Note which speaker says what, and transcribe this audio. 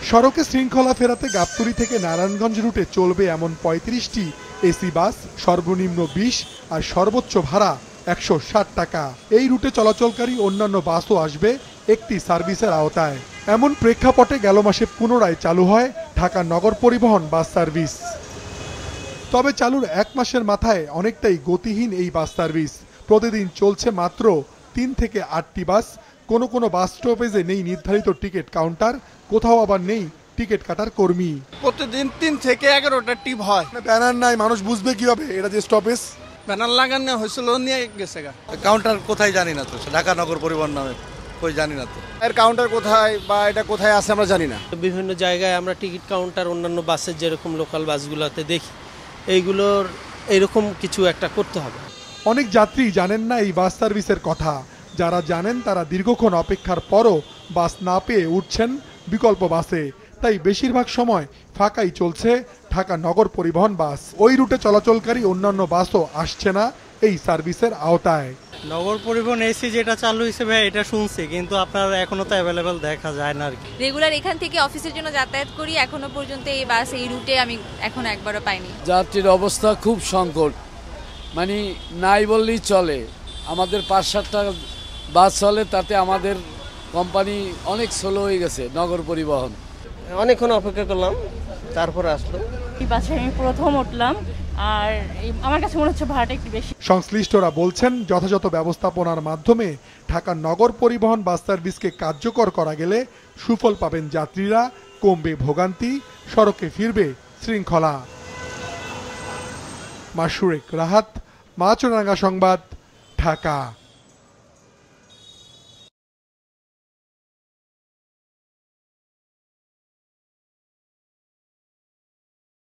Speaker 1: সড়কে শৃঙ্খলা ফেরাতে গাবতলী থেকে নারায়ণগঞ্জ রুটে চলবে এমন ৩৫টি এসি বাস, সর্বনিম্ন ২০ আর সর্বোচ্চ ভাড়া ১৬০ টাকা। এই রুটে চলাচলকারী অন্যান্য বাসও আসবে একটি সার্ভিসের আওতায়। এমন প্রেক্ষাপটে গেল মাসে পুনরায় চালু হয় ঢাকা নগর পরিবহন বাস সার্ভিস। তবে চালুর ১ মাসের মাথায় অনেকটাই গতিহীন এই বাস সার্ভিস। প্রতিদিন চলছে মাত্র ৩ থেকে ৮টি বাস। কোনো বাস স্টপেজে নেই নির্ধারিত টিকিট কাউন্টার, কোথাও আবার নেই টিকিট কাটার কর্মী।
Speaker 2: প্রতিদিন 3 থেকে 11টা টিপ হয়।
Speaker 1: ব্যানার নাই, মানুষ বুঝবে কিভাবে এটা যে স্টপেজ?
Speaker 2: ব্যানার লাগানো হয়েছিল, নিয়ে গেছে গা।
Speaker 3: কাউন্টার কোথায় জানি না তো, ঢাকা নগর পরিবহন নামে কই জানি না তো।
Speaker 4: এর কাউন্টার কোথায় বা এটা কোথায় আছে আমরা জানি না।
Speaker 5: বিভিন্ন জায়গায় আমরা টিকিট কাউন্টার অন্যান্য বাসের যেরকম লোকাল বাসগুলোতে দেখি, এইগুলোর এইরকম কিছু একটা করতে হবে।
Speaker 1: অনেক যাত্রী জানেন না এই বাস সার্ভিসের কথা। যারা জানেন তারা দীর্ঘক্ষণ অপেক্ষার পরও বাস না পেয়ে উঠছেন বিকল্প বাসে। তাই বেশিরভাগ সময় ফাঁকাই চলছে ঢাকা নগর পরিবহন বাস। ওই রুটে চলাচলকারী অন্যান্য বাসও আসছে না এই সার্ভিসের আওতায়।
Speaker 6: নগর পরিবহন এসি যেটা চালু হয়েছে ভাই, এটা শুনছি, কিন্তু আপনার এখনো তো অ্যাভেলেবেল দেখা যায় না আর কি।
Speaker 7: রেগুলার এখান থেকে অফিসের জন্য যাতায়াত করি, এখনো পর্যন্ত এই বাস এই রুটে আমি এখনো একবারও পাইনি।
Speaker 8: যাত্রীর অবস্থা খুব সংকট, মানে নাই বললেই চলে। আমাদের ৫-৭টা বাস চলে, তাতে আমাদের কোম্পানি অনেক স্লো হয়ে গেছে নগর পরিবহন।
Speaker 5: অনেকক্ষণ অপেক্ষা করলাম, তারপরে আসলো।
Speaker 9: এই বাসে আমি প্রথম উঠলাম, আর আমার কাছে মনে হচ্ছে ভাড়াটা একটু বেশি।
Speaker 1: সংশ্লিষ্টরা বলছেন যথাযথ ব্যবস্থাপনার মাধ্যমে ঢাকা নগর পরিবহন বাস সার্ভিসকে কার্যকর করা গেলে সুফল পাবেন যাত্রীরা, কমবে ভোগান্তি, সড়কে ফিরবে শৃঙ্খলা। মাশরুক রাহাত, মাছরাঙা সংবাদ, ঢাকা।